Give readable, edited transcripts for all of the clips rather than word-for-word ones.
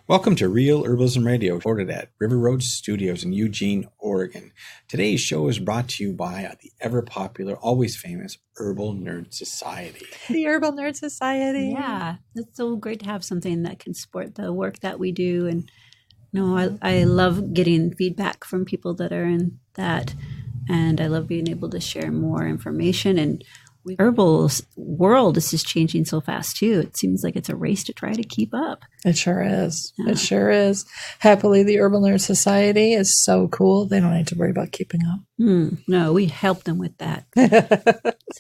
Welcome to Real Herbalism Radio, recorded at River Road Studios in Eugene, Oregon. Today's show is brought to you by the ever-popular, always famous Herbal Nerd Society. The Herbal Nerd Society. Yeah, it's so great to have something that can support the work that we do. And I love getting feedback from people that are in that. And I love being able to share more information. And Herbal's world is just changing so fast too. It seems like it's a race to try to keep up. It sure is. Yeah. It sure is. Happily, the Herbal Nerd Society is so cool. They don't need to worry about keeping up. No, we help them with that.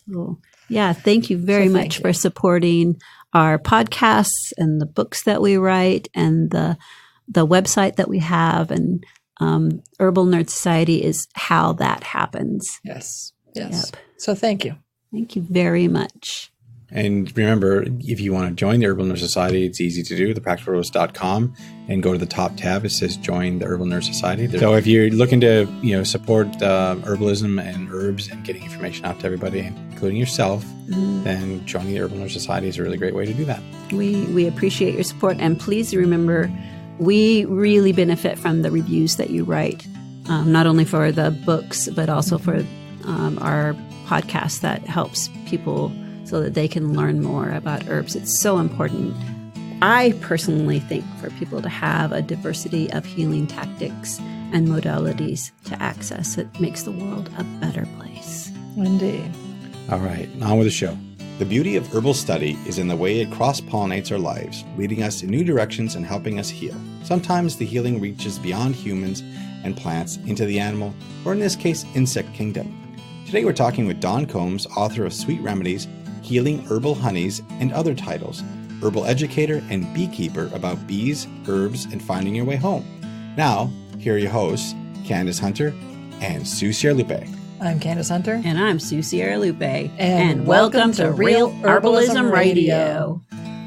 So, yeah, thank you very much for supporting our podcasts and the books that we write and the website that we have. And Herbal Nerd Society is how that happens. Yes. Yep. So thank you. Thank you very much. And remember, if you want to join the Herbal Nerd Society, it's easy to do, thepracticalherbalist.com, and go to the top tab. It says Join the Herbal Nerd Society. So if you're looking to support herbalism and herbs and getting information out to everybody, including yourself, then joining the Herbal Nerd Society is a really great way to do that. We appreciate your support. And please remember, we really benefit from the reviews that you write, not only for the books, but also for our podcast that helps people so that they can learn more about herbs. It's so important. I personally think for people to have a diversity of healing tactics and modalities to access, it makes the world a better place. Indeed. All right, on with the show. The beauty of herbal study is in the way it cross-pollinates our lives, leading us in new directions and helping us heal. Sometimes the healing reaches beyond humans and plants into the animal, or in this case, insect kingdom. Today we're talking with Dawn Combs, author of Sweet Remedies, Healing Herbal Honeys, and other titles, herbal educator and beekeeper about bees, herbs, and finding your way home. Now, here are your hosts, Candace Hunter and Sue Sierra-Lupe. I'm Candace Hunter. And I'm Sue Sierra-Lupe. And welcome to Real Herbalism Radio.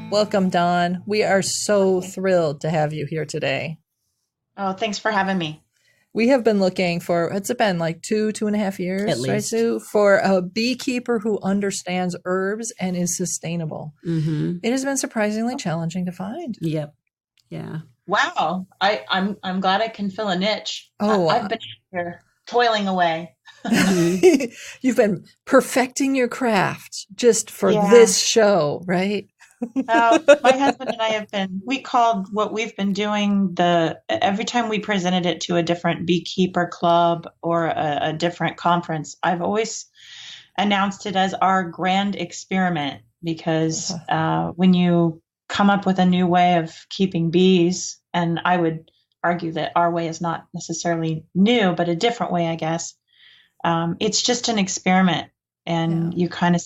Welcome, Dawn. We are so thrilled to have you here today. Oh, thanks for having me. We have been looking for, it's been like 2.5 years, at least, right, Sue, for a beekeeper who understands herbs and is sustainable. Mm-hmm. It has been surprisingly challenging to find. Yep. Yeah. Wow. I'm glad I can fill a niche. Oh, I've been here toiling away. You've been perfecting your craft just for this show, right? My husband and I we called what we've been doing every time we presented it to a different beekeeper club or a different conference, I've always announced it as our grand experiment, because when you come up with a new way of keeping bees, and I would argue that our way is not necessarily new, but a different way, I guess, it's just an experiment, and you kind of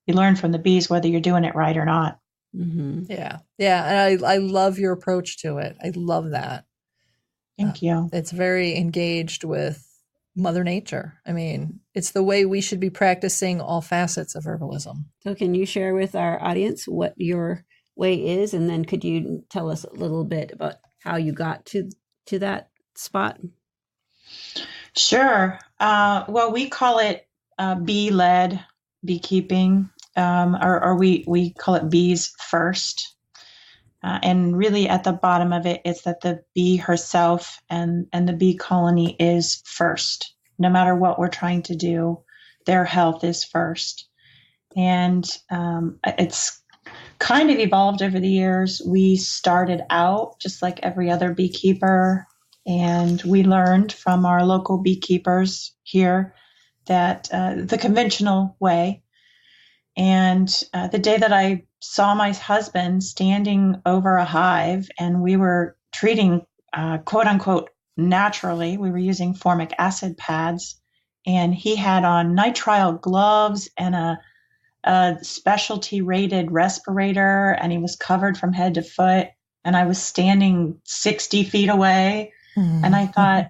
you learn from the bees whether you're doing it right or not. Mm-hmm. Yeah. And I love your approach to it. I love that. Thank you. It's very engaged with Mother Nature. I mean, it's the way we should be practicing all facets of herbalism. So can you share with our audience what your way is? And then could you tell us a little bit about how you got to that spot? Sure. Well, we call it bee-led beekeeping. Or we call it bees first. And really at the bottom of it, it's that the bee herself and the bee colony is first. No matter what we're trying to do, their health is first. And it's kind of evolved over the years. We started out just like every other beekeeper, and we learned from our local beekeepers here that the conventional way. And the day that I saw my husband standing over a hive and we were treating, quote unquote, naturally, we were using formic acid pads, and he had on nitrile gloves and a specialty rated respirator, and he was covered from head to foot. And I was standing 60 feet away. Mm-hmm. And I thought,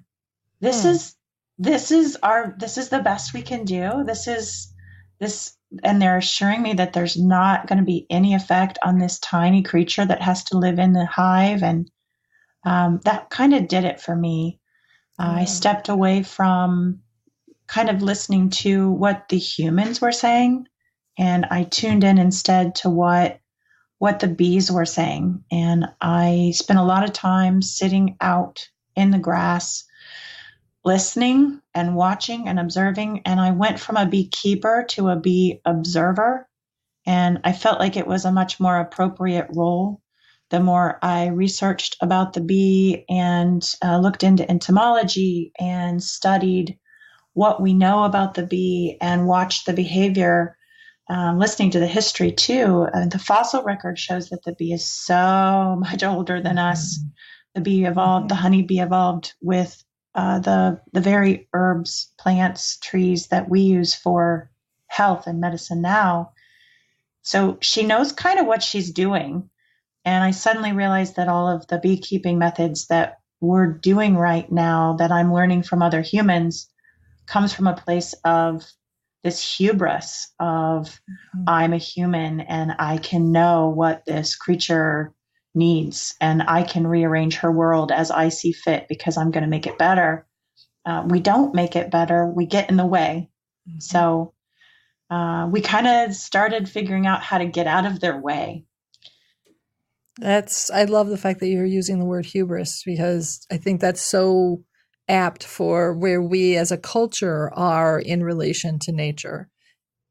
this is the best we can do. And they're assuring me that there's not going to be any effect on this tiny creature that has to live in the hive. And that kind of did it for me. I stepped away from kind of listening to what the humans were saying, and I tuned in instead to what what the bees were saying. And I spent a lot of time sitting out in the grass, listening and watching and observing. And I went from a beekeeper to a bee observer. And I felt like it was a much more appropriate role the more I researched about the bee and looked into entomology and studied what we know about the bee and watched the behavior, listening to the history too. The fossil record shows that the bee is so much older than us. The bee evolved, the honeybee evolved with the very herbs, plants, trees that we use for health and medicine now. So she knows kind of what she's doing. And I suddenly realized that all of the beekeeping methods that we're doing right now, that I'm learning from other humans, comes from a place of this hubris of I'm a human and I can know what this creature needs and I can rearrange her world as I see fit because I'm going to make it better. We don't make it better. We get in the way. So we kind of started figuring out how to get out of their way. I love the fact that you're using the word hubris, because I think that's so apt for where we as a culture are in relation to nature.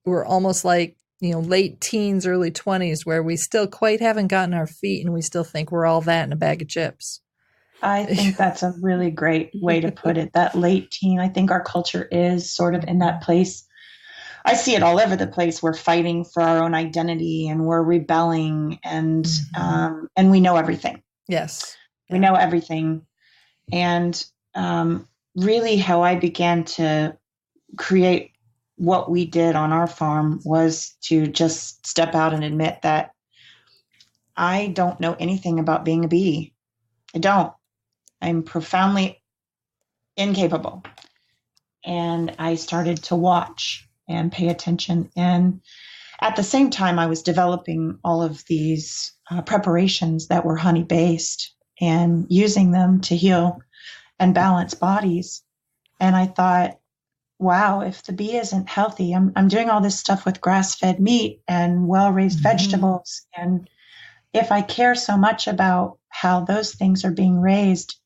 We're almost like, late teens, early 20s, where we still quite haven't gotten our feet and we still think we're all that in a bag of chips. I think that's a really great way to put it. That late teen, I think our culture is sort of in that place. I see it all over the place. We're fighting for our own identity and we're rebelling and we know everything. Yes. We know everything. And really how I began to create what we did on our farm was to just step out and admit that I don't know anything about being a bee. I don't. I'm profoundly incapable. And I started to watch and pay attention. And at the same time, I was developing all of these preparations that were honey-based and using them to heal and balance bodies. And I thought, wow, if the bee isn't healthy, I'm doing all this stuff with grass-fed meat and well-raised vegetables. And if I care so much about how those things are being raised,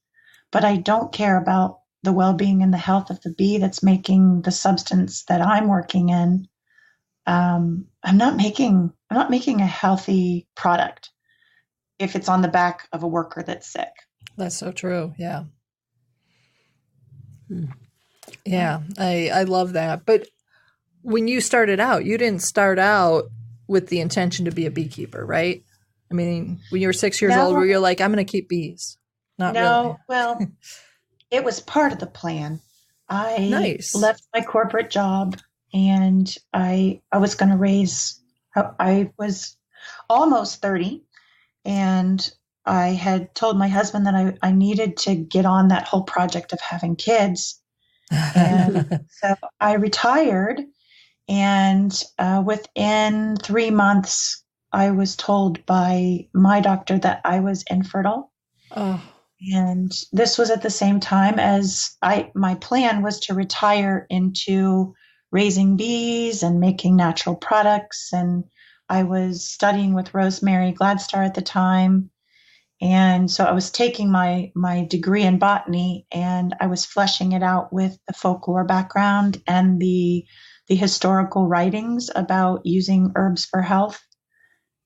but I don't care about the well-being and the health of the bee that's making the substance that I'm working in, I'm not making a healthy product if it's on the back of a worker that's sick. That's so true. Yeah. Yeah, I love that. But when you started out, you didn't start out with the intention to be a beekeeper, right? I mean, when you were 6 years old, where you're like, I'm going to keep bees. Not really. Well, it was part of the plan. I left my corporate job and I was going to raise, I was almost 30 and I had told my husband that I needed to get on that whole project of having kids. And so I retired, and within 3 months, I was told by my doctor that I was infertile. Oh. And this was at the same time as my plan was to retire into raising bees and making natural products. And I was studying with Rosemary Gladstar at the time. And so I was taking my degree in botany and I was fleshing it out with the folklore background and the historical writings about using herbs for health.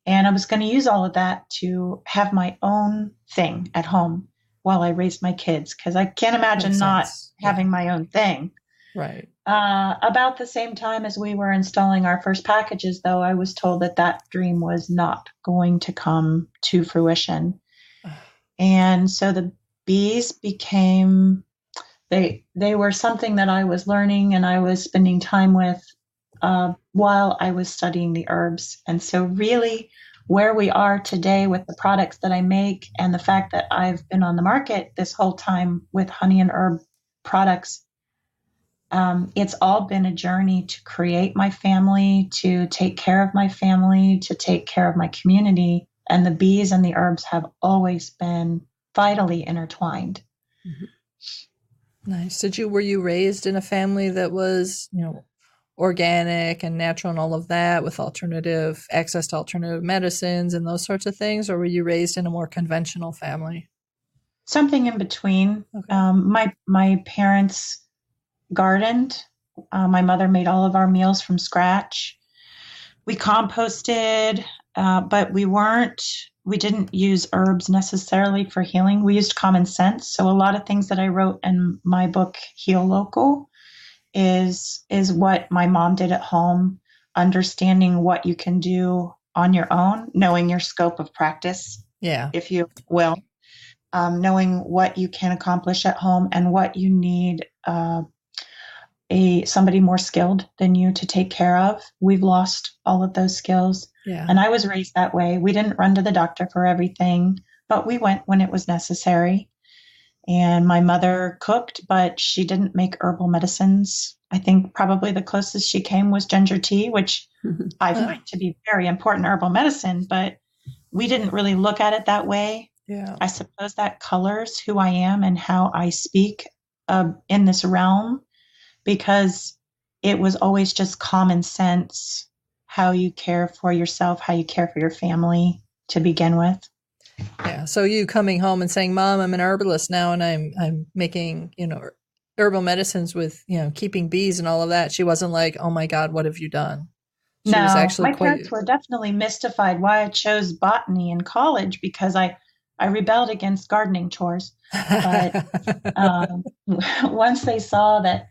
And I was going to use all of that to have my own thing at home while I raised my kids, because I can't imagine not having my own thing. Right. About the same time as we were installing our first packages, though, I was told that dream was not going to come to fruition. And so the bees became, they were something that I was learning and I was spending time with while I was studying the herbs. And so really where we are today with the products that I make and the fact that I've been on the market this whole time with honey and herb products, it's all been a journey to create my family, to take care of my family, to take care of my community. And the bees and the herbs have always been vitally intertwined. Nice. Were you raised in a family that was, organic and natural and all of that, with access to alternative medicines and those sorts of things? Or were you raised in a more conventional family? Something in between. Okay. My parents gardened. My mother made all of our meals from scratch. We composted, but we didn't use herbs necessarily for healing. We used common sense. So a lot of things that I wrote in my book, Heal Local, is what my mom did at home, understanding what you can do on your own, knowing your scope of practice, if you will, knowing what you can accomplish at home and what you need somebody more skilled than you to take care of. We've lost all of those skills. Yeah. And I was raised that way. We didn't run to the doctor for everything, but we went when it was necessary. And my mother cooked, but she didn't make herbal medicines. I think probably the closest she came was ginger tea, which I find to be very important herbal medicine, but we didn't really look at it that way. Yeah. I suppose that colors who I am and how I speak in this realm, because it was always just common sense, how you care for yourself, how you care for your family to begin with. Yeah. So you coming home and saying, Mom, I'm an herbalist now and I'm making, herbal medicines with, keeping bees and all of that. She wasn't like, oh my God, what have you done? She was actually my parents were definitely mystified why I chose botany in college, because I rebelled against gardening chores. But once they saw that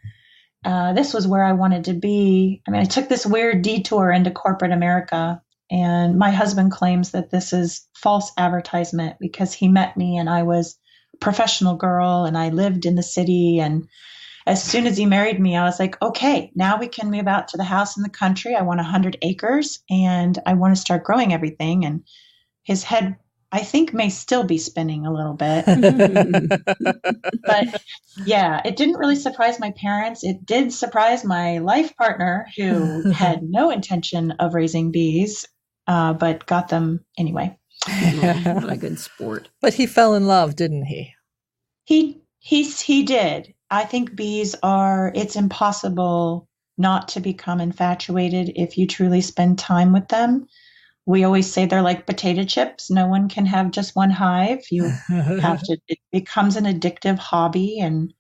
this was where I wanted to be, I took this weird detour into corporate America. And my husband claims that this is false advertisement, because he met me and I was a professional girl and I lived in the city. And as soon as he married me, I was like, okay, now we can move out to the house in the country. I want 100 acres and I want to start growing everything. And his head, I think, may still be spinning a little bit. But yeah, it didn't really surprise my parents. It did surprise my life partner, who had no intention of raising bees, but got them anyway. What a good sport. But he fell in love, didn't he? He did. I think bees it's impossible not to become infatuated if you truly spend time with them. We always say they're like potato chips. No one can have just one hive. You have to, it becomes an addictive hobby, and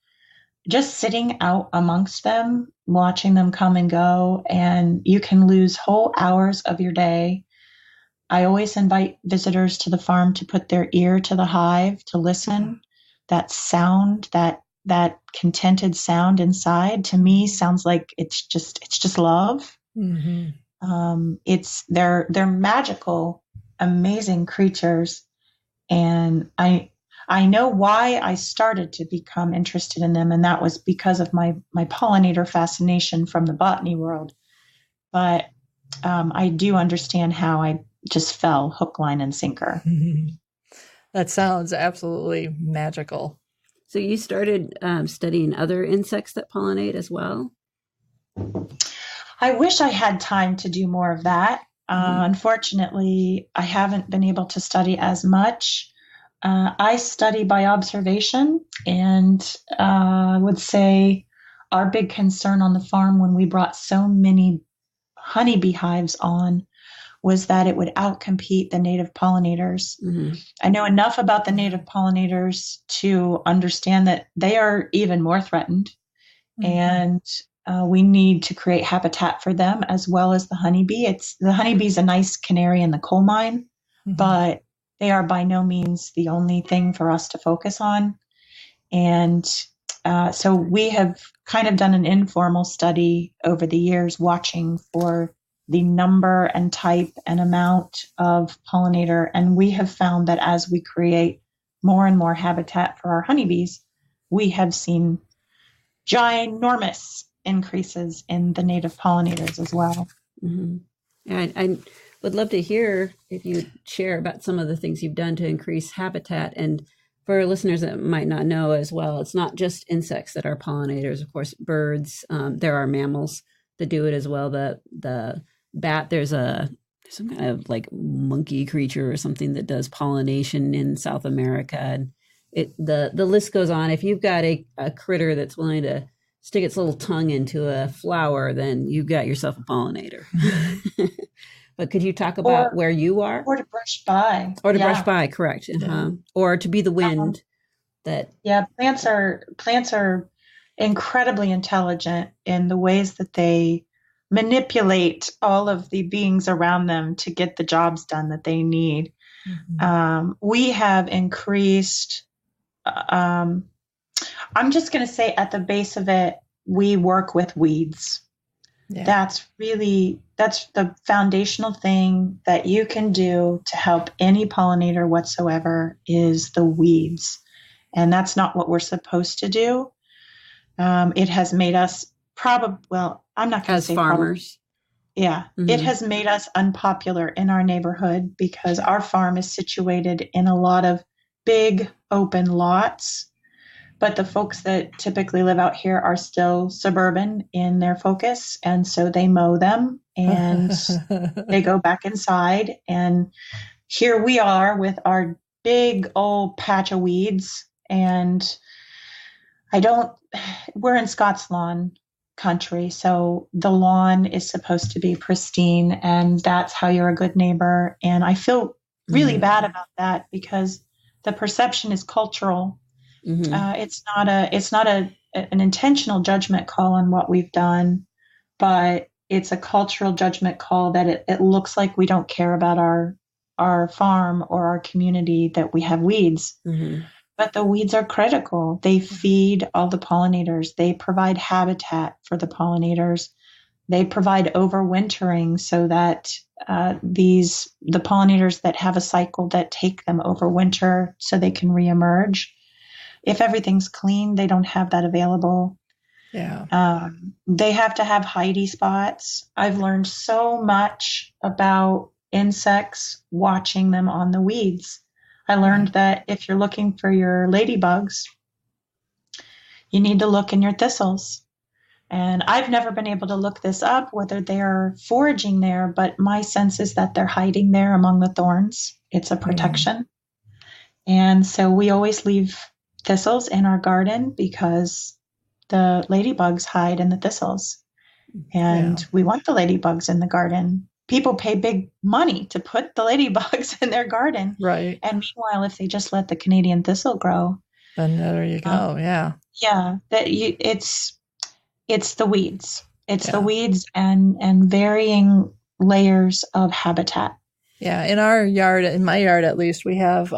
just sitting out amongst them, watching them come and go, and you can lose whole hours of your day. I always invite visitors to the farm to put their ear to the hive, to listen. That sound, that contented sound inside, to me sounds like it's just love. Mm-hmm. They're magical, amazing creatures. And I know why I started to become interested in them. And that was because of my pollinator fascination from the botany world. But I do understand how I just fell hook, line, and sinker. Mm-hmm. That sounds absolutely magical. So you started studying other insects that pollinate as well? I wish I had time to do more of that. Unfortunately, I haven't been able to study as much. I study by observation, and I would say our big concern on the farm when we brought so many honeybee hives on was that it would outcompete the native pollinators. Mm-hmm. I know enough about the native pollinators to understand that they are even more threatened. Mm-hmm. And we need to create habitat for them as well as the honeybee. The honeybee's a nice canary in the coal mine, mm-hmm. but they are by no means the only thing for us to focus on. And so we have kind of done an informal study over the years, watching for the number and type and amount of pollinator. And we have found that as we create more and more habitat for our honeybees, we have seen ginormous increases in the native pollinators as well. Mm-hmm. And I would love to hear if you would share about some of the things you've done to increase habitat. And for listeners that might not know as well, it's not just insects that are pollinators. Of course, birds, there are mammals that do it as well. The bat, there's some kind of like monkey creature or something that does pollination in South America. And the list goes on. If you've got a critter that's willing to stick its little tongue into a flower, then you've got yourself a pollinator. But could you talk about where you are? Or to brush by. Or to brush by, correct. Or to be the wind plants are incredibly intelligent in the ways that they manipulate all of the beings around them to get the jobs done that they need. We have increased, I'm just going to say at the base of it, we work with weeds. Yeah. That's the foundational thing that you can do to help any pollinator whatsoever is the weeds. And that's not what we're supposed to do. It has made us I'm not going to say farmers. Yeah. It has made us unpopular in our neighborhood because our farm is situated in a lot of big open lots. But the folks that typically live out here are still suburban in their focus. And so they mow them and they go back inside. And here we are with our big old patch of weeds. And we're in Scots lawn country. So the lawn is supposed to be pristine. And that's how you're a good neighbor. And I feel really bad about that because the perception is cultural. It's not an intentional judgment call on what we've done, but it's a cultural judgment call that it looks like we don't care about our farm or our community, that we have weeds. But the weeds are critical. They feed all the pollinators. They provide habitat for the pollinators. They provide overwintering so that the pollinators that have a cycle that take them over winter so they can reemerge. If everything's clean, they don't have that available. Yeah. They have to have hidey spots. I've learned so much about insects watching them on the weeds. I learned that if you're looking for your ladybugs, you need to look in your thistles. And I've never been able to look this up, whether they're foraging there, but my sense is that they're hiding there among the thorns. It's a protection. And so we always leave thistles in our garden because the ladybugs hide in the thistles. And we want the ladybugs in the garden. People pay big money to put the ladybugs in their garden. Right. And meanwhile, if they just let the Canadian thistle grow, then there you go. Yeah. It's the weeds. It's the weeds and varying layers of habitat. Yeah. In my yard at least, we have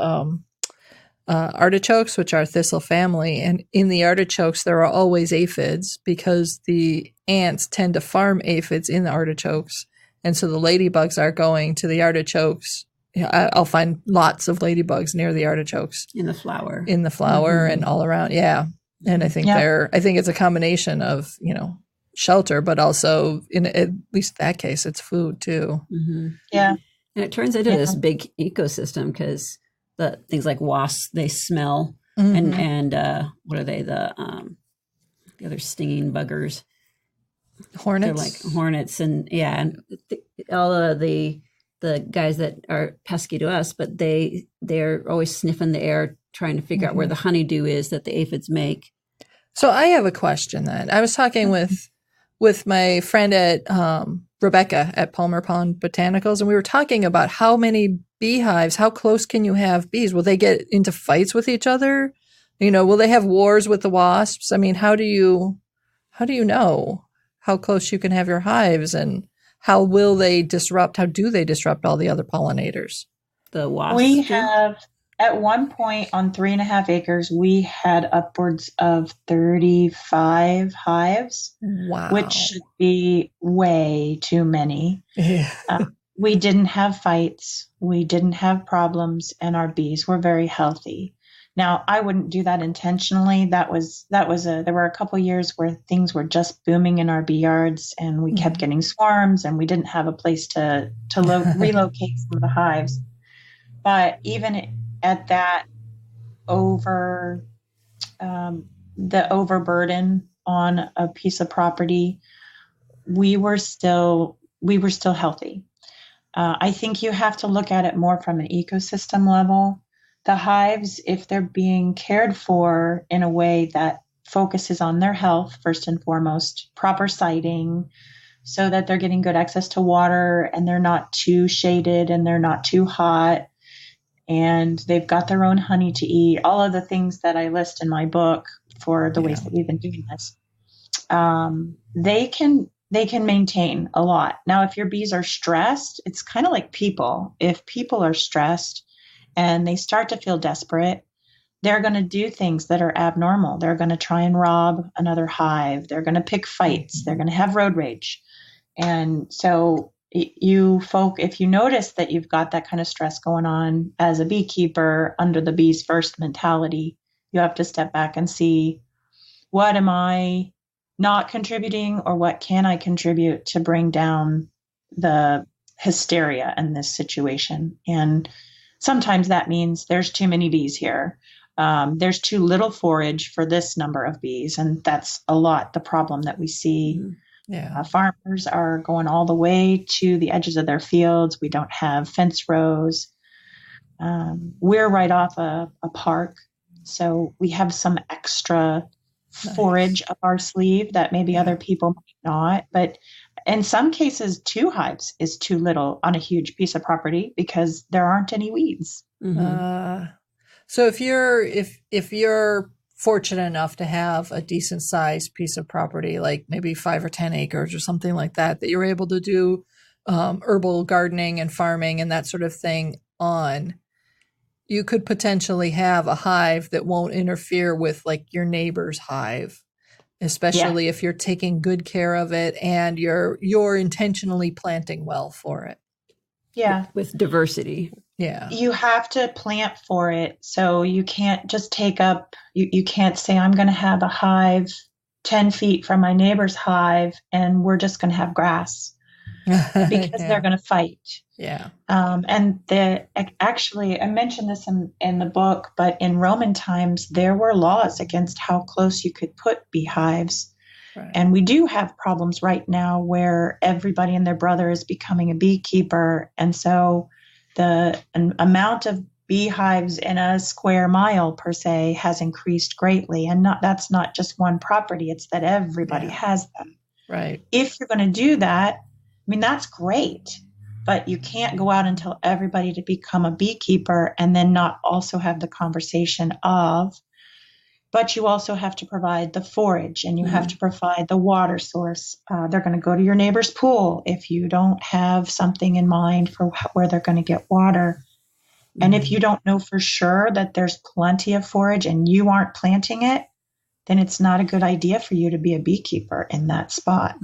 artichokes, which are thistle family. And in the artichokes, there are always aphids because the ants tend to farm aphids in the artichokes. And so the ladybugs are going to the artichokes. I'll find lots of ladybugs near the artichokes. In the flower. And all around. Yeah. And I think I think it's a combination of, shelter, but also in at least that case, it's food too. Yeah. And it turns into this big ecosystem because the things like wasps, they smell and what are they? The other stinging buggers. Hornets. They're like hornets and all of the guys that are pesky to us, but they're always sniffing the air trying to figure out where the honeydew is that the aphids make. So I have a question then. I was talking with my friend at Rebecca at Palmer Pond Botanicals, and we were talking about how many beehives, how close can you have bees? Will they get into fights with each other? Will they have wars with the wasps? I mean, how do you know how close you can have your hives, and how do they disrupt all the other pollinators? The wasps? We have, at one point on 3.5 acres, we had upwards of 35 hives. Wow. Which should be way too many. Yeah. We didn't have fights. We didn't have problems, and our bees were very healthy. Now, I wouldn't do that intentionally. There were a couple years where things were just booming in our bee yards, and we kept getting swarms, and we didn't have a place to relocate some of the hives. But even at that the overburden on a piece of property, we were still healthy. I think you have to look at it more from an ecosystem level. The hives, if they're being cared for in a way that focuses on their health first and foremost, proper sighting, so that they're getting good access to water and they're not too shaded and they're not too hot. And they've got their own honey to eat, all of the things that I list in my book for the ways that we've been doing this. They can maintain a lot. Now, if your bees are stressed, it's kind of like people. If people are stressed and they start to feel desperate, they're going to do things that are abnormal. They're going to try and rob another hive. They're going to pick fights. They're going to have road rage. And so if you notice that you've got that kind of stress going on as a beekeeper under the bees first mentality, you have to step back and see, what am I not contributing, or what can I contribute to bring down the hysteria in this situation? And sometimes that means there's too many bees here. There's too little forage for this number of bees. And that's a lot the problem that we see. Yeah. Farmers are going all the way to the edges of their fields. We don't have fence rows. We're right off a park. So we have some extra forage up our sleeve that maybe other people might not. But in some cases, 2 hives is too little on a huge piece of property because there aren't any weeds. So if you're fortunate enough to have a decent sized piece of property, like maybe 5 or 10 acres or something like that you're able to do herbal gardening and farming and that sort of thing on, you could potentially have a hive that won't interfere with like your neighbor's hive, especially if you're taking good care of it and you're intentionally planting well for it. Yeah. With diversity. Yeah. You have to plant for it. So you can't just take up, you can't say, I'm going to have a hive 10 feet from my neighbor's hive and we're just going to have grass because they're going to fight. Yeah. And actually, I mentioned this in the book, but in Roman times, there were laws against how close you could put beehives. Right. And we do have problems right now where everybody and their brother is becoming a beekeeper. And so the amount of beehives in a square mile per se has increased greatly. And that's not just one property. It's that everybody has them. Right. If you're going to do that, I mean, that's great. But you can't go out and tell everybody to become a beekeeper and then not also have the conversation of, but you also have to provide the forage and you have to provide the water source. They're going to go to your neighbor's pool if you don't have something in mind for where they're going to get water. And if you don't know for sure that there's plenty of forage and you aren't planting it, then it's not a good idea for you to be a beekeeper in that spot.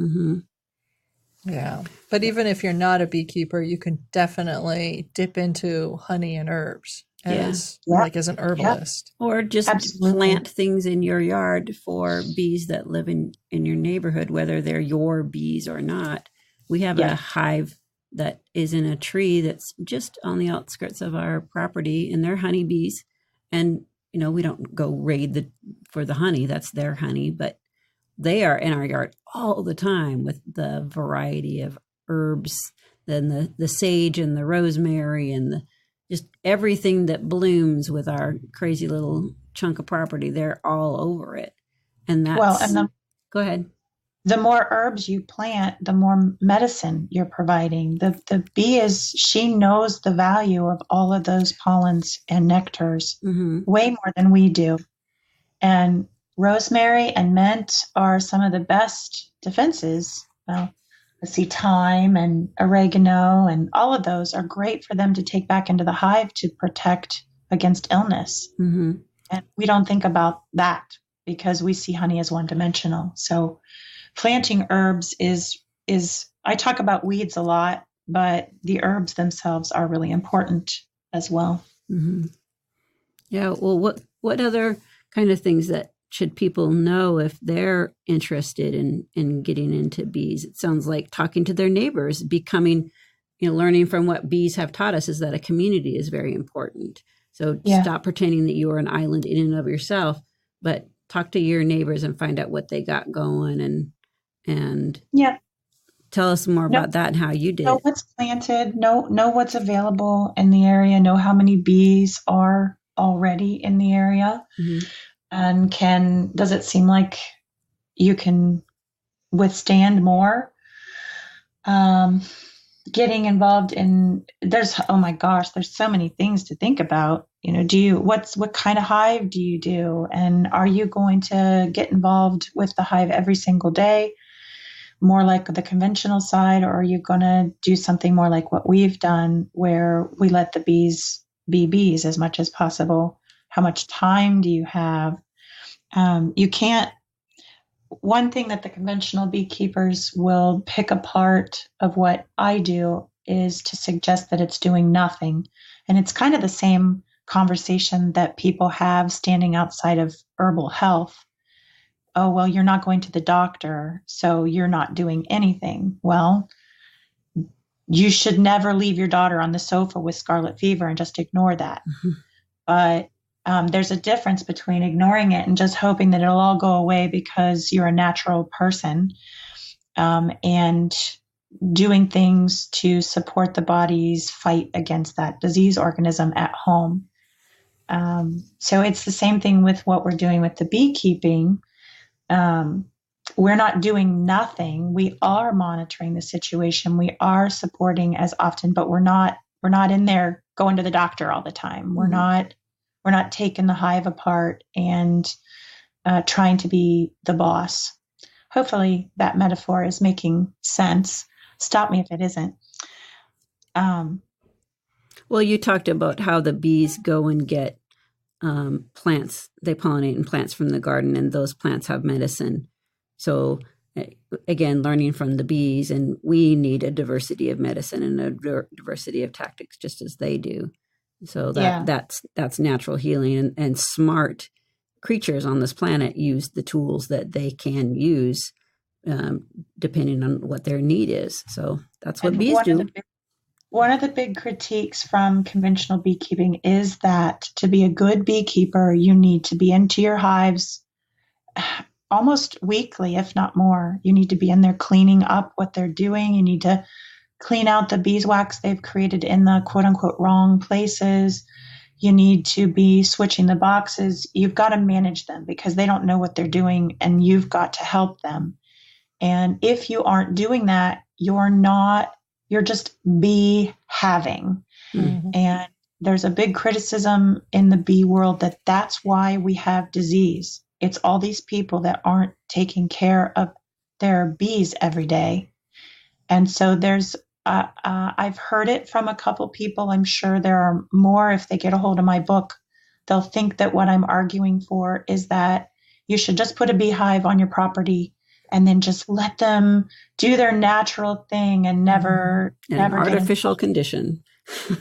Yeah. But even if you're not a beekeeper, you can definitely dip into honey and herbs as an herbalist. Or just plant things in your yard for bees that live in your neighborhood, whether they're your bees or not. We have a hive that is in a tree that's just on the outskirts of our property, and they're honeybees. And, we don't go raid for the honey. That's their honey, but they are in our yard all the time with the variety of herbs, then the sage and the rosemary and just everything that blooms with our crazy little chunk of property. They're all over it. And that's... go ahead. The more herbs you plant, the more medicine you're providing. The bee she knows the value of all of those pollens and nectars way more than we do. And rosemary and mint are some of the best defenses. Well, let's see, thyme and oregano and all of those are great for them to take back into the hive to protect against illness. And we don't think about that because we see honey as one-dimensional. So planting herbs is I talk about weeds a lot, but the herbs themselves are really important as well. Yeah. Well, what other kind of things that should people know if they're interested in getting into bees? It sounds like talking to their neighbors, becoming, learning from what bees have taught us is that a community is very important. So stop pretending that you are an island in and of yourself, but talk to your neighbors and find out what they got going and tell us more about that and how you did. Know what's planted, know what's available in the area, know how many bees are already in the area. And does it seem like you can withstand more? Getting involved in, oh my gosh, there's so many things to think about. What kind of hive do you do? And are you going to get involved with the hive every single day, more like the conventional side, or are you going to do something more like what we've done, where we let the bees be bees as much as possible? How much time do you have? You can't. One thing that the conventional beekeepers will pick apart of what I do is to suggest that it's doing nothing. And it's kind of the same conversation that people have standing outside of herbal health. Oh, well, you're not going to the doctor, so you're not doing anything. Well, you should never leave your daughter on the sofa with scarlet fever and just ignore that. Mm-hmm. But there's a difference between ignoring it and just hoping that it'll all go away because you're a natural person, and doing things to support the body's fight against that disease organism at home. So it's the same thing with what we're doing with the beekeeping. We're not doing nothing. We are monitoring the situation. We are supporting as often, but we're not in there going to the doctor all the time. We're not taking the hive apart and trying to be the boss. Hopefully that metaphor is making sense. Stop me if it isn't. Well, you talked about how the bees go and get plants. They pollinate in plants from the garden, and those plants have medicine. So again, learning from the bees, and we need a diversity of medicine and a diversity of tactics just as they do. So that's natural healing, and smart creatures on this planet use the tools that they can use, depending on what their need is. So that's what bees do. One of the big critiques from conventional beekeeping is that to be a good beekeeper, you need to be into your hives almost weekly, if not more. You need to be in there cleaning up what they're doing. You need to clean out the beeswax they've created in the quote unquote wrong places. You need to be switching the boxes. You've got to manage them because they don't know what they're doing, and you've got to help them. And if you aren't doing that, you're just bee having. Mm-hmm. And there's a big criticism in the bee world that that's why we have disease. It's all these people that aren't taking care of their bees every day. And so there's, I've heard it from a couple people. I'm sure there are more. If they get a hold of my book, they'll think that what I'm arguing for is that you should just put a beehive on your property and then just let them do their natural thing and never artificial condition.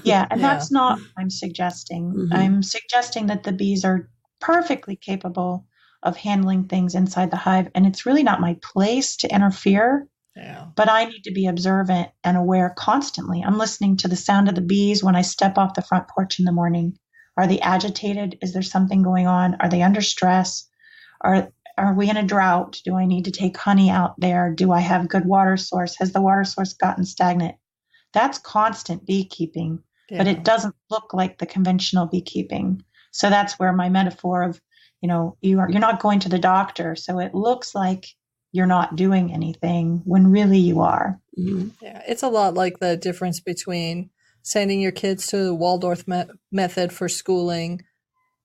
Yeah. And that's not what I'm suggesting. Mm-hmm. I'm suggesting that the bees are perfectly capable of handling things inside the hive. And it's really not my place to interfere, but I need to be observant and aware constantly. I'm listening to the sound of the bees when I step off the front porch in the morning. Are they agitated? Is there something going on? Are they under stress? Are we in a drought? Do I need to take honey out there? Do I have good water source? Has the water source gotten stagnant? That's constant beekeeping, but it doesn't look like the conventional beekeeping. So that's where my metaphor of, you're not going to the doctor. So it looks like you're not doing anything when really you are. Mm-hmm. Yeah, it's a lot like the difference between sending your kids to the Waldorf method for schooling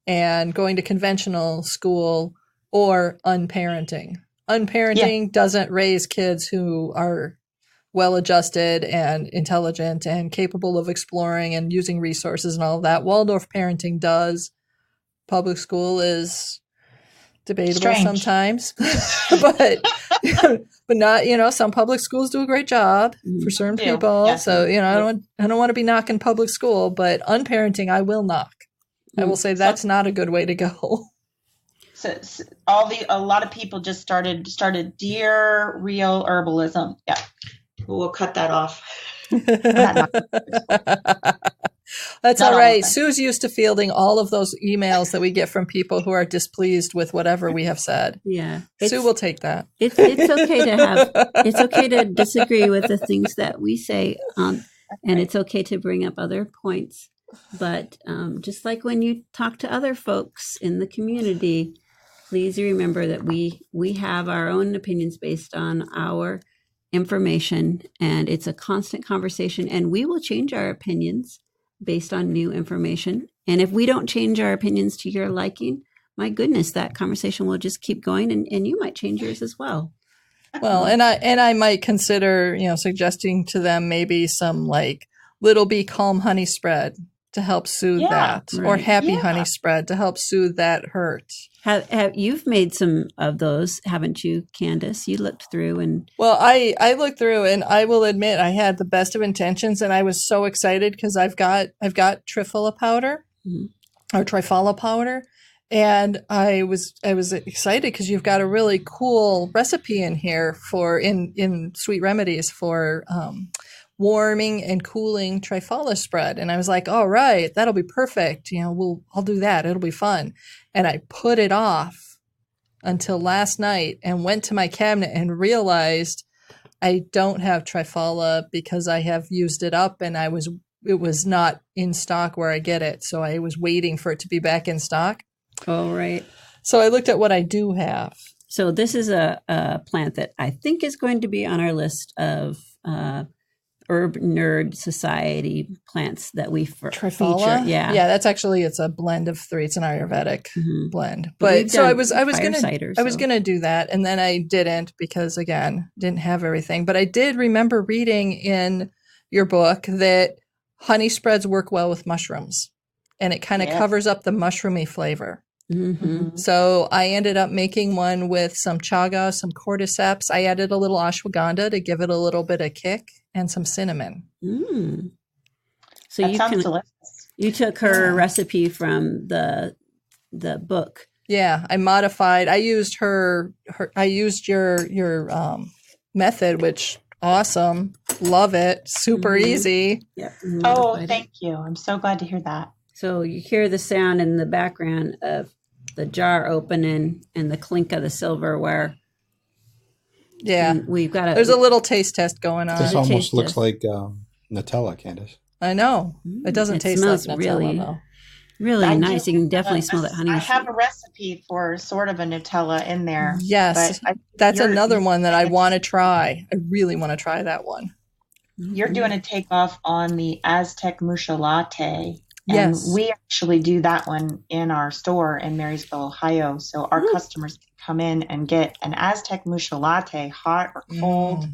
and going to conventional school or unparenting. Unparenting doesn't raise kids who are well-adjusted and intelligent and capable of exploring and using resources and all of that. Waldorf parenting does. Public school is debatable sometimes, but not, some public schools do a great job for certain people. Yeah. So, I don't want to be knocking public school, but unparenting, I will knock. I will say that's not a good way to go. So a lot of people just started Dear Real Herbalism. Yeah. We'll cut that off. That's all right. Sue's used to fielding all of those emails that we get from people who are displeased with whatever we have said. Yeah. Sue will take that. It's okay to disagree with the things that we say, and it's okay to bring up other points. But just like when you talk to other folks in the community, please remember that we have our own opinions based on our information, and it's a constant conversation, and we will change our opinions based on new information. And if we don't change our opinions to your liking, my goodness, that conversation will just keep going, and you might change yours as well. Well, and I might consider, suggesting to them maybe some like Little Bee Calm Honey Spread to help soothe that, right. or Happy Honey Spread to help soothe that hurt. Have you've made some of those, haven't you, Candace? You looked through and well, I looked through, and I will admit I had the best of intentions, and I was so excited because I've got trifala powder or trifala powder, and I was excited because you've got a really cool recipe in here for in Sweet Remedies for warming and cooling trifala spread. And I was like, all right, that'll be perfect. I'll do that. It'll be fun. And I put it off until last night and went to my cabinet and realized I don't have trifala because I have used it up, and it was not in stock where I get it. So I was waiting for it to be back in stock. oh, right. So I looked at what I do have. So this is a plant that I think is going to be on our list of Herb Nerd Society plants that we Trifala? feature. Yeah, that's actually, it's a blend of 3. It's an Ayurvedic blend. But But so I was cider, gonna do that, and then I didn't because again, didn't have everything. But I did remember reading in your book that honey spreads work well with mushrooms, and it kind of covers up the mushroomy flavor. So I ended up making one with some chaga, some cordyceps. I added a little ashwagandha to give it a little bit of kick, and some cinnamon. So that sounds delicious. You took her recipe from the book. Yeah, I modified. I used I used your method, which awesome. Love it. Super easy. Yeah. Oh, thank you. I'm so glad to hear that. So you hear the sound in the background of the jar opening and the clink of the silverware. Yeah. And we've got there's a little taste test going on. This almost looks like Nutella, Candace. I know. It doesn't taste like Nutella, really, though. Really nice. You can definitely smell that honey. I have a recipe for sort of a Nutella in there. Yes. That's another one that I want to try. I really want to try that one. You're doing a takeoff on the Aztec Musha Latte. And we actually do that one in our store in Marysville, Ohio. So our customers can come in and get an Aztec Musha Latte, hot or cold.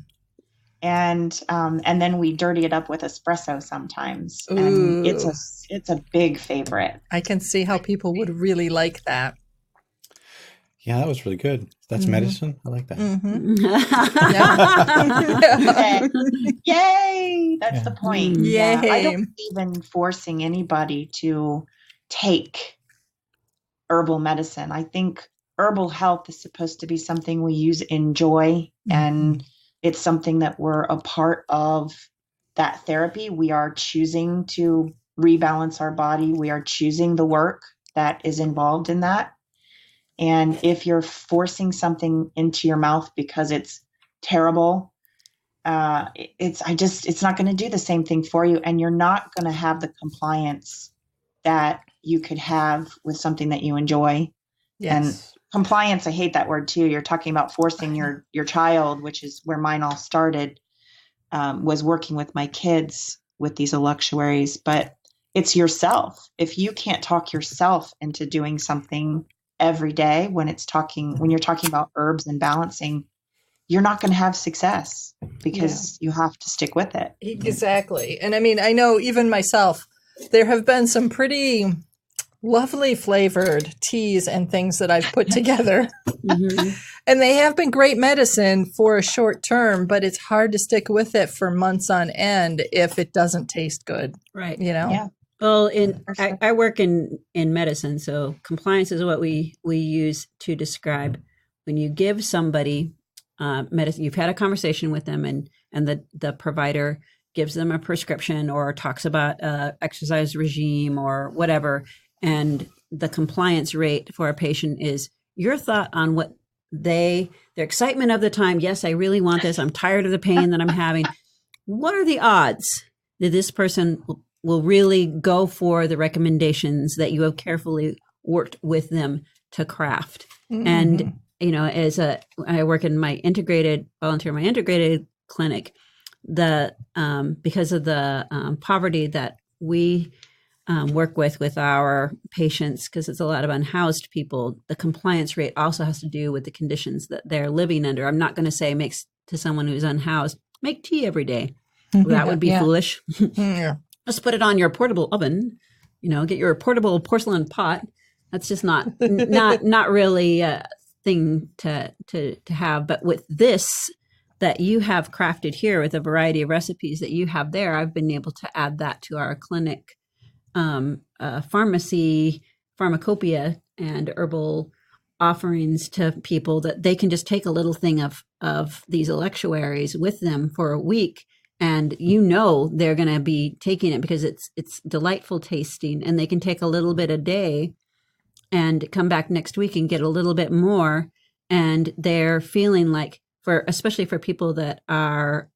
And then we dirty it up with espresso sometimes. And it's a big favorite. I can see how people would really like that. Yeah, that was really good. That's medicine. I like that. Yay! That's the point. Yay! I don't believe in forcing anybody to take herbal medicine. I think herbal health is supposed to be something we use in joy, and it's something that we're a part of that therapy. We are choosing to rebalance our body. We are choosing the work that is involved in that. And if you're forcing something into your mouth because it's terrible, it's not going to do the same thing for you. And you're not going to have the compliance that you could have with something that you enjoy. Yes. And compliance, I hate that word too. You're talking about forcing your child, which is where mine all started, was working with my kids with these electuaries. But it's yourself. If you can't talk yourself into doing something every day when you're talking about herbs and balancing, you're not going to have success because you have to stick with it. Exactly. And I mean, I know even myself, there have been some pretty lovely flavored teas and things that I've put together. And they have been great medicine for a short term, but it's hard to stick with it for months on end if it doesn't taste good. Right. Yeah. Well, I work in medicine, so compliance is what we use to describe when you give somebody medicine. You've had a conversation with them, and the provider gives them a prescription or talks about exercise regime or whatever, and the compliance rate for a patient is your thought on what their excitement of the time. Yes, I really want this. I'm tired of the pain that I'm having. What are the odds that this person will really go for the recommendations that you have carefully worked with them to craft? And, I work in my volunteer clinic, because of the poverty that we work with our patients, because it's a lot of unhoused people, the compliance rate also has to do with the conditions that they're living under. I'm not going to say makes to someone who's unhoused, make tea every day. That would be foolish. Yeah. Just put it on your portable oven, get your portable porcelain pot. That's just not really a thing to have. But with this that you have crafted here, with a variety of recipes that you have there, I've been able to add that to our clinic pharmacopoeia and herbal offerings to people, that they can just take a little thing of these electuaries with them for a week, and they're going to be taking it because it's delightful tasting, and they can take a little bit a day and come back next week and get a little bit more, and they're feeling like, especially for people that are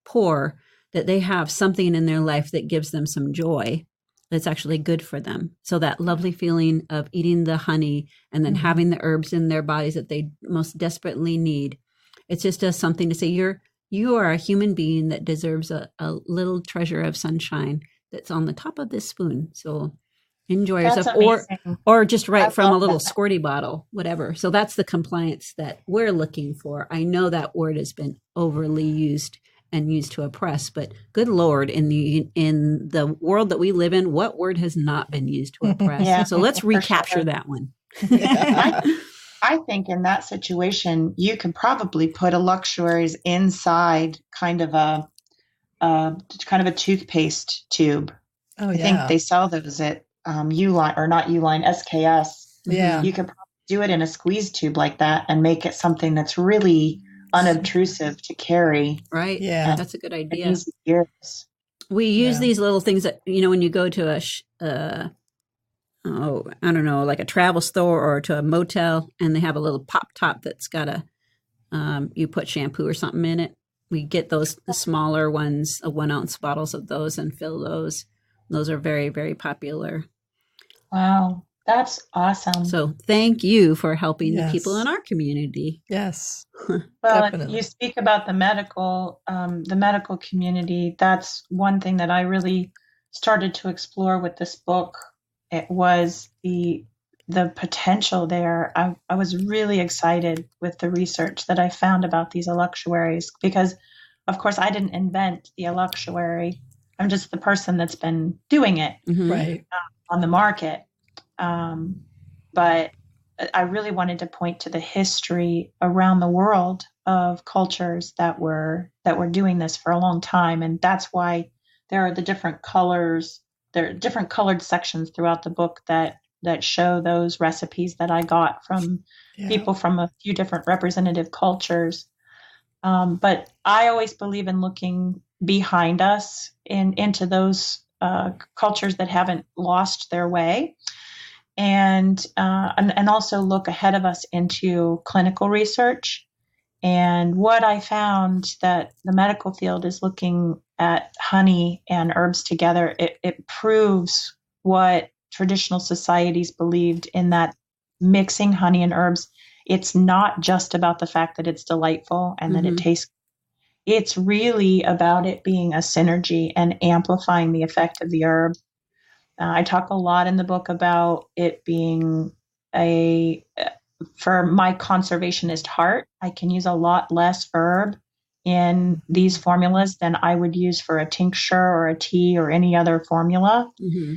poor, that they have something in their life that gives them some joy, that's actually good for them. So that lovely feeling of eating the honey and then having the herbs in their bodies that they most desperately need. It's just something to say, you are a human being that deserves a little treasure of sunshine that's on the top of this spoon. So enjoy yourself, or just from a little squirty bottle, whatever. So that's the compliance that we're looking for. I know that word has been overly used and used to oppress, but good Lord, in the world that we live in, what word has not been used to oppress? Yeah, so let's recapture that one. I think in that situation, you could probably put electuaries inside kind of a toothpaste tube. Oh, I think they sell those at Uline, or not Uline, SKS. Yeah. You could probably do it in a squeeze tube like that and make it something that's really unobtrusive to carry. Right. Yeah. That's a good idea. We use these little things that, when you go to like a travel store or to a motel, and they have a little pop top that's got you put shampoo or something in it. We get the smaller ones, 1 ounce bottles of those, and fill those. Those are very, very popular. Wow. That's awesome. So thank you for helping the people in our community. Yes. Well, you speak about the medical community. That's one thing that I really started to explore with this book. It was the potential there. I was really excited with the research that I found about these electuaries, because, of course, I didn't invent the electuary. I'm just the person that's been doing it on the market. But I really wanted to point to the history around the world of cultures that were doing this for a long time. And that's why there are the different colors. There are different colored sections throughout the book that show those recipes that I got from people from a few different representative cultures. But I always believe in looking behind us into those cultures that haven't lost their way. And also look ahead of us into clinical research. And what I found that the medical field is looking at honey and herbs together, it proves what traditional societies believed, in that mixing honey and herbs, it's not just about the fact that it's delightful and that it tastes. It's really about it being a synergy and amplifying the effect of the herb. I talk a lot in the book about it being for my conservationist heart, I can use a lot less herb in these formulas than I would use for a tincture or a tea or any other formula. Mm-hmm.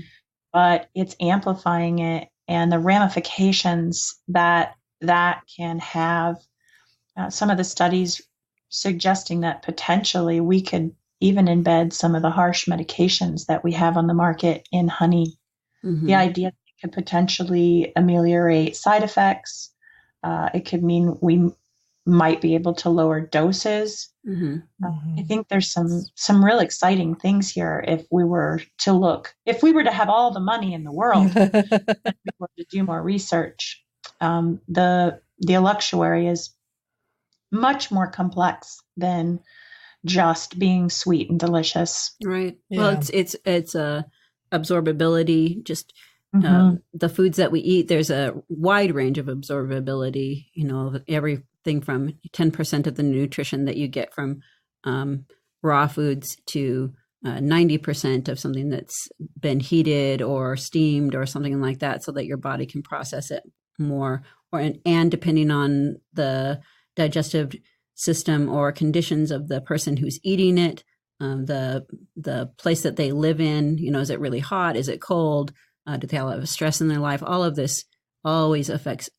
But it's amplifying it, and the ramifications that can have. Some of the studies suggesting that potentially we could even embed some of the harsh medications that we have on the market in honey. Mm-hmm. The idea that it could potentially ameliorate side effects. It could mean we might be able to lower doses. Mm-hmm. I think there's some real exciting things here if we were to have all the money in the world, and we were to do more research. The electuary is much more complex than just being sweet and delicious. Right. Yeah. Well, it's absorbability, just The foods that we eat, there's a wide range of absorbability, everything from 10% of the nutrition that you get from raw foods to 90% of something that's been heated or steamed or something like that, so that your body can process it more. And depending on the digestive system or conditions of the person who's eating it, the place that they live in, is it really hot? Is it cold? Do they have a lot of stress in their life? All of this always affects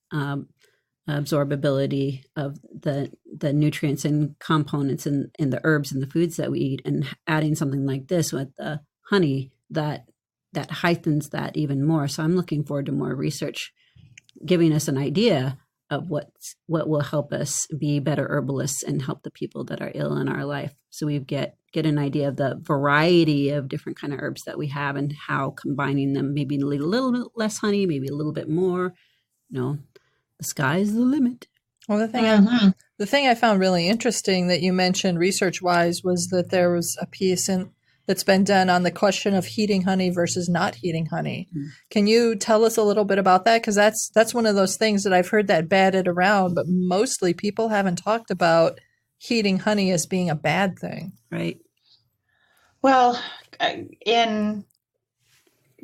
absorbability of the nutrients and components in the herbs and the foods that we eat. And adding something like this with the honey, that heightens that even more. So I'm looking forward to more research giving us an idea of what will help us be better herbalists and help the people that are ill in our life. So we get an idea of the variety of different kind of herbs that we have and how combining them, maybe a little bit less honey, maybe a little bit more. The sky's the limit. Well, the thing I found really interesting that you mentioned research-wise was that there was a piece that's been done on the question of heating honey versus not heating honey. Mm. Can you tell us a little bit about that? Because that's one of those things that I've heard that batted around, but mostly people haven't talked about heating honey as being a bad thing. Right. Well, in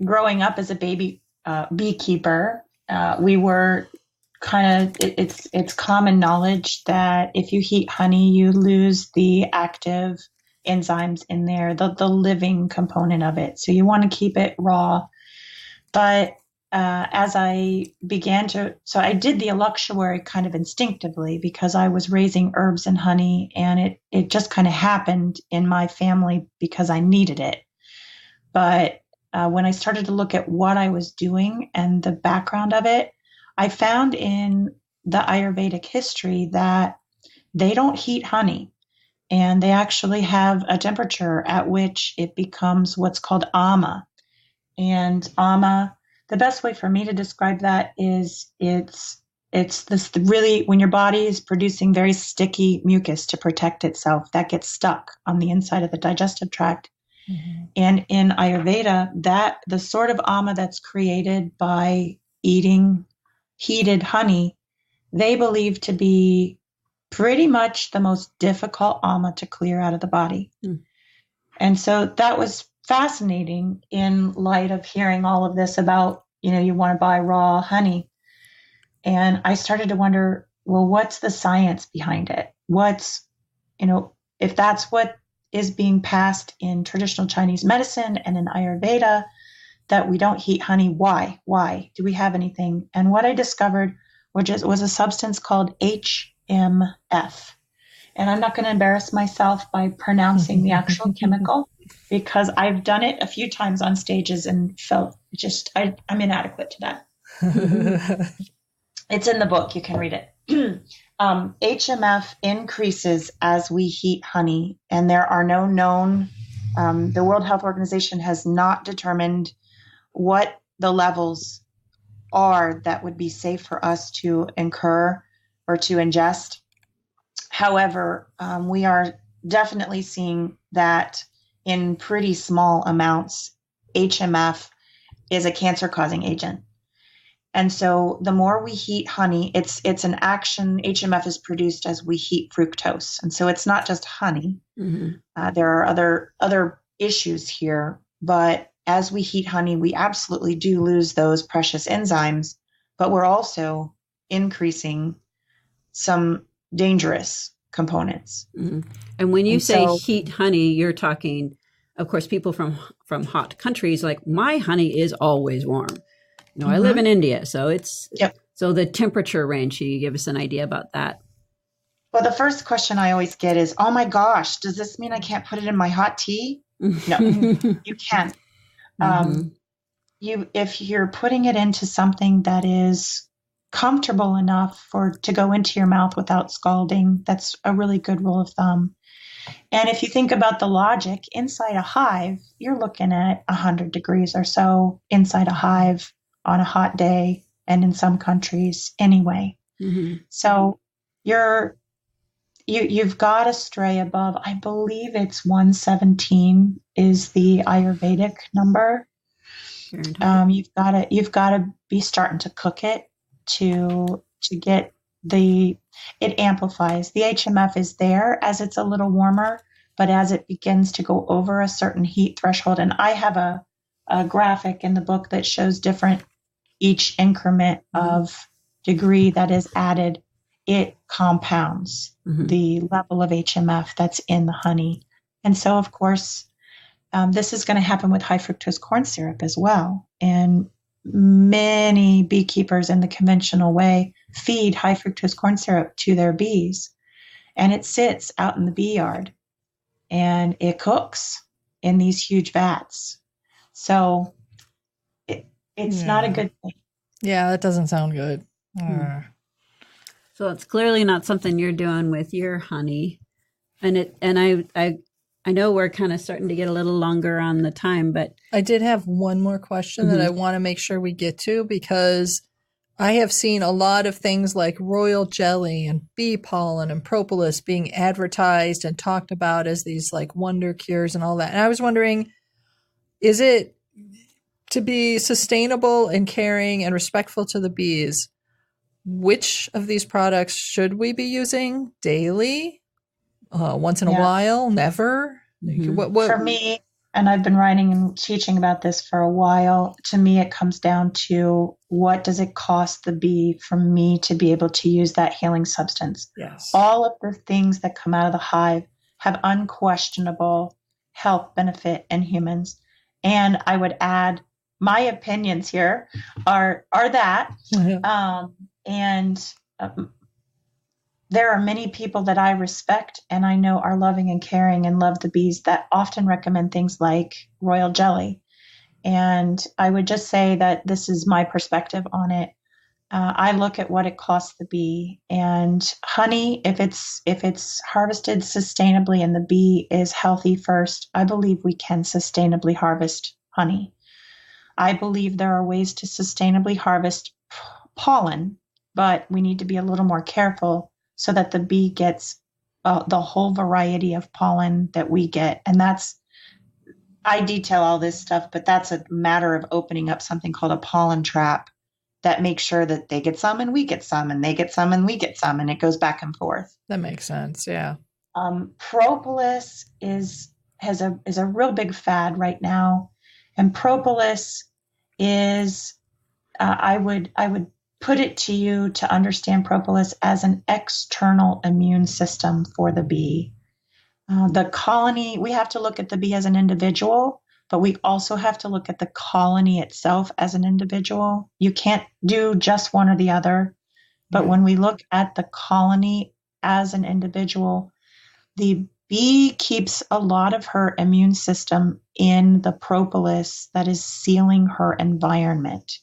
growing up as a baby beekeeper, we were it's common knowledge that if you heat honey, you lose the active enzymes in there, the living component of it. So you want to keep it raw. But as I began so I did the eluxuary kind of instinctively because I was raising herbs and honey, and it just kind of happened in my family because I needed it. But when I started to look at what I was doing and the background of it, I found in the Ayurvedic history that they don't heat honey, and they actually have a temperature at which it becomes what's called ama. And ama, the best way for me to describe that is it's this really, when your body is producing very sticky mucus to protect itself, that gets stuck on the inside of the digestive tract. Mm-hmm. And in Ayurveda, that the sort of ama that's created by eating heated honey, they believe to be pretty much the most difficult ama to clear out of the body. Mm. And so that was fascinating in light of hearing all of this about, you want to buy raw honey. And I started to wonder, well, what's the science behind it? If that's what is being passed in traditional Chinese medicine and in Ayurveda, that we don't heat honey, why? Why? Do we have anything? And what I discovered was a substance called HMF. And I'm not going to embarrass myself by pronouncing the actual chemical because I've done it a few times on stages and felt I'm inadequate to that. It's in the book. You can read it. HMF increases as we heat honey, and there are no known, the World Health Organization has not determined what the levels are that would be safe for us to incur or to ingest. However, we are definitely seeing that in pretty small amounts, HMF is a cancer-causing agent. And so the more we heat honey, it's an action. HMF is produced as we heat fructose. And so it's not just honey. Mm-hmm. There are other issues here, but as we heat honey, we absolutely do lose those precious enzymes, but we're also increasing some dangerous components. Mm-hmm. And when you say heat honey, you're talking, of course, people from hot countries, like my honey is always warm. Mm-hmm. I live in India, so it's so the temperature range. Can you give us an idea about that? Well, the first question I always get is, "Oh my gosh, does this mean I can't put it in my hot tea?" No, you can. Mm-hmm. If you're putting it into something that is comfortable enough to go into your mouth without scalding, that's a really good rule of thumb. And if you think about the logic, inside a hive, you're looking at 100 degrees or so inside a hive on a hot day, and in some countries anyway. Mm-hmm. So you've got to stray above, I believe it's 117 is the Ayurvedic number. You've got to be starting to cook it to get it amplifies. The HMF is there as it's a little warmer, but as it begins to go over a certain heat threshold, and I have a graphic in the book that shows each increment of degree that is added, it compounds the level of HMF that's in the honey. And so, of course, this is going to happen with high fructose corn syrup as well. And many beekeepers in the conventional way feed high fructose corn syrup to their bees. And it sits out in the bee yard and it cooks in these huge vats. So it's not a good thing. Yeah, that doesn't sound good. So it's clearly not something you're doing with your honey. And I know we're kind of starting to get a little longer on the time, but I did have one more question that I want to make sure we get to, because I have seen a lot of things like royal jelly and bee pollen and propolis being advertised and talked about as these like wonder cures and all that. And I was wondering, is it to be sustainable and caring and respectful to the bees, which of these products should we be using daily? Once in a while? Never? What? For me, and I've been writing and teaching about this for a while, to me it comes down to, what does it cost the bee for me to be able to use that healing substance? Yes. All of the things that come out of the hive have unquestionable health benefit in humans. And I would add, my opinions here are that. There are many people that I respect and I know are loving and caring and love the bees that often recommend things like royal jelly. And I would just say that this is my perspective on it. I look at what it costs the bee, and honey, if it's harvested sustainably and the bee is healthy first, I believe we can sustainably harvest honey. I believe there are ways to sustainably harvest pollen, but we need to be a little more careful so that the bee gets the whole variety of pollen that we get. And I detail all this stuff, but that's a matter of opening up something called a pollen trap that makes sure that they get some and we get some and they get some and we get some, and it goes back and forth. That makes sense. Yeah. Propolis is a real big fad right now. And propolis is, I would put it to you to understand propolis as an external immune system for the bee. The colony, we have to look at the bee as an individual, but we also have to look at the colony itself as an individual. You can't do just one or the other. But when we look at the colony as an individual, the bee keeps a lot of her immune system in the propolis that is sealing her environment.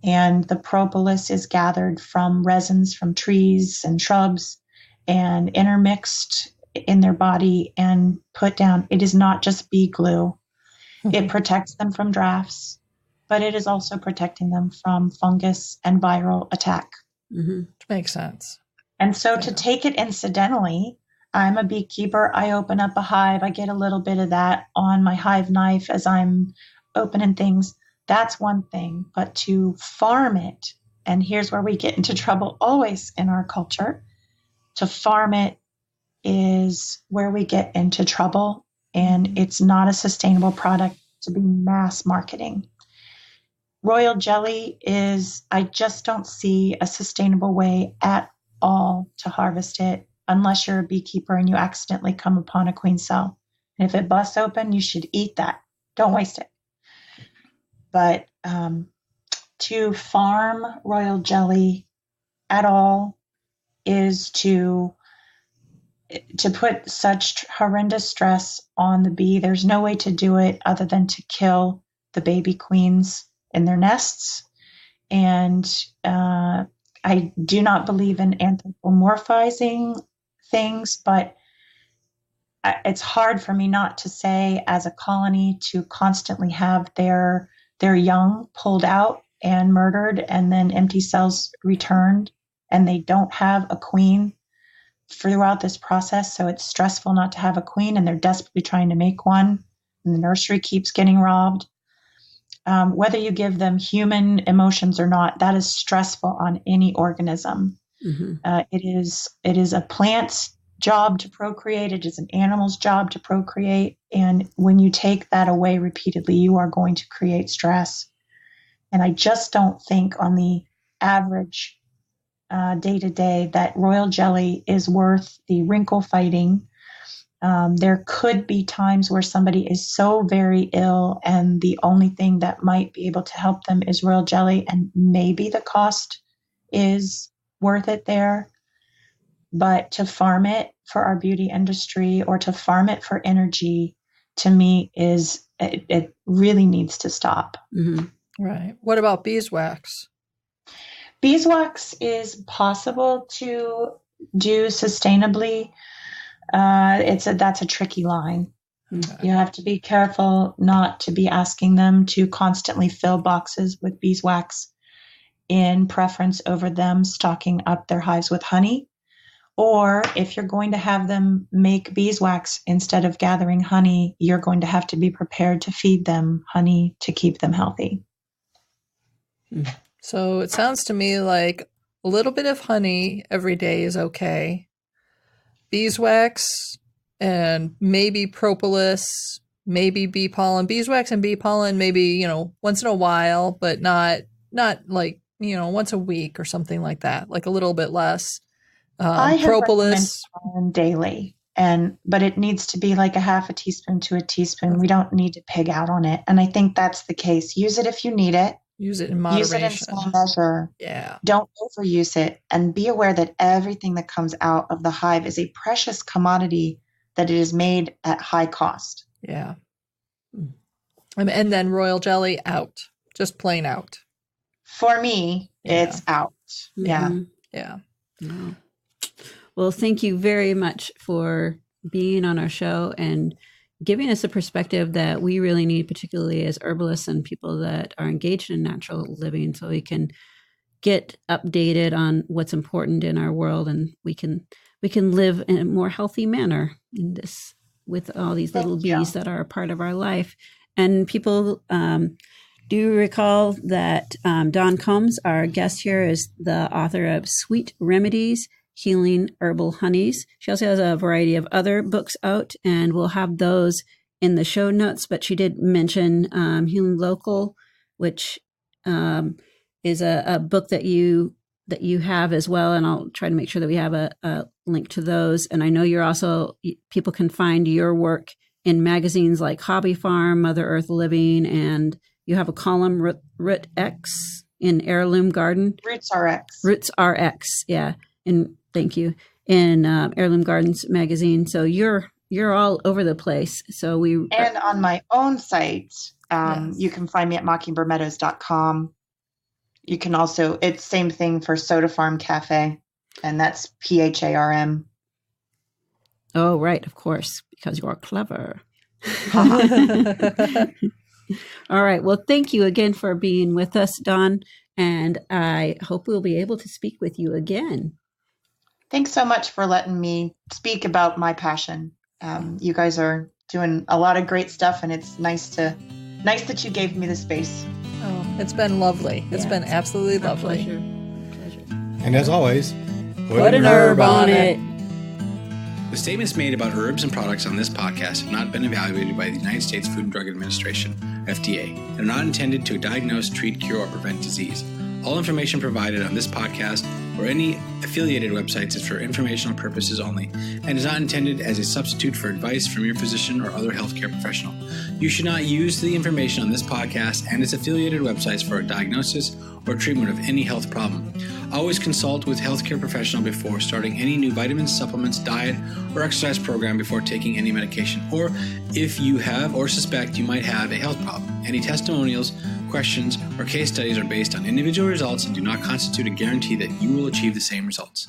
And the propolis is gathered from resins from trees and shrubs and intermixed in their body and put down. It is not just bee glue. It protects them from drafts, but it is also protecting them from fungus and viral attack. Makes sense. And so to take it incidentally, I'm a beekeeper. I open up a hive. I get a little bit of that on my hive knife as I'm opening things. That's one thing, but to farm it, and here's where we get into trouble always in our culture, to farm it is where we get into trouble, and it's not a sustainable product to be mass marketing. Royal jelly I just don't see a sustainable way at all to harvest it unless you're a beekeeper and you accidentally come upon a queen cell. And if it busts open, you should eat that. Don't waste it. But to farm royal jelly at all is to put such horrendous stress on the bee. There's no way to do it other than to kill the baby queens in their nests. And I do not believe in anthropomorphizing things, but it's hard for me not to say, as a colony, to constantly have their young pulled out and murdered and then empty cells returned, and they don't have a queen throughout this process. So it's stressful not to have a queen, and they're desperately trying to make one, and the nursery keeps getting robbed. whether you give them human emotions or not, that is stressful on any organism. It is a plant's job to procreate. It is an animal's job to procreate. And when you take that away repeatedly, you are going to create stress. And I just don't think on the average day to day that royal jelly is worth the wrinkle fighting. There could be times where somebody is so very ill and the only thing that might be able to help them is royal jelly, and maybe the cost is worth it there. But to farm it for our beauty industry or to farm it for energy, to me, it really needs to stop. Right. What about beeswax? Beeswax is possible to do sustainably. That's a tricky line. You have to be careful not to be asking them to constantly fill boxes with beeswax in preference over them stocking up their hives with honey. Or if you're going to have them make beeswax instead of gathering honey, you're going to have to be prepared to feed them honey to keep them healthy. So it sounds to me like a little bit of honey every day is okay. Beeswax and maybe propolis, maybe bee pollen. Beeswax and bee pollen maybe, once in a while, but not like, once a week or something like that, like a little bit less. I propolis recommend daily, but it needs to be like a half a teaspoon to a teaspoon. We don't need to pig out on it. And I think that's the case. Use it if you need it. Use it in moderation. Use it in small measure. Yeah. Don't overuse it, and be aware that everything that comes out of the hive is a precious commodity that it is made at high cost. Yeah. And then royal jelly out, just plain out. For me, it's out. Yeah. Yeah. Wow. Well, thank you very much for being on our show and giving us a perspective that we really need, particularly as herbalists and people that are engaged in natural living, so we can get updated on what's important in our world, and we can live in a more healthy manner in this, with all these little bees that are a part of our life. And people do recall that Dawn Combs, our guest here, is the author of Sweet Remedies, Healing Herbal Honeys. She also has a variety of other books out, and we'll have those in the show notes. But she did mention Healing Local, which is a book that you have as well. And I'll try to make sure that we have a link to those. And I know you're also, people can find your work in magazines like Hobby Farm, Mother Earth Living, and you have a column, Root X, in Heirloom Garden. Roots RX. Roots RX, yeah. And thank you. In Heirloom Gardens magazine. So you're all over the place. So and on my own site, you can find me at mockingbirdmeadows.com. You can also, it's same thing for Soda Farm Cafe, and that's PHARM. Oh, right, of course, because you are clever. All right. Well, thank you again for being with us, Dawn, and I hope we'll be able to speak with you again. Thanks so much for letting me speak about my passion. You guys are doing a lot of great stuff, and it's nice that you gave me the space. Oh, it's been lovely. It's been absolutely lovely. Pleasure. And as always, put an herb on it. The statements made about herbs and products on this podcast have not been evaluated by the United States Food and Drug Administration, FDA, and are not intended to diagnose, treat, cure, or prevent disease. All information provided on this podcast or any affiliated websites is for informational purposes only and is not intended as a substitute for advice from your physician or other healthcare professional. You should not use the information on this podcast and its affiliated websites for a diagnosis or treatment of any health problem. Always consult with a healthcare professional before starting any new vitamins, supplements, diet, or exercise program before taking any medication, or if you have or suspect you might have a health problem. Any testimonials, questions, or case studies are based on individual results and do not constitute a guarantee that you will achieve the same results.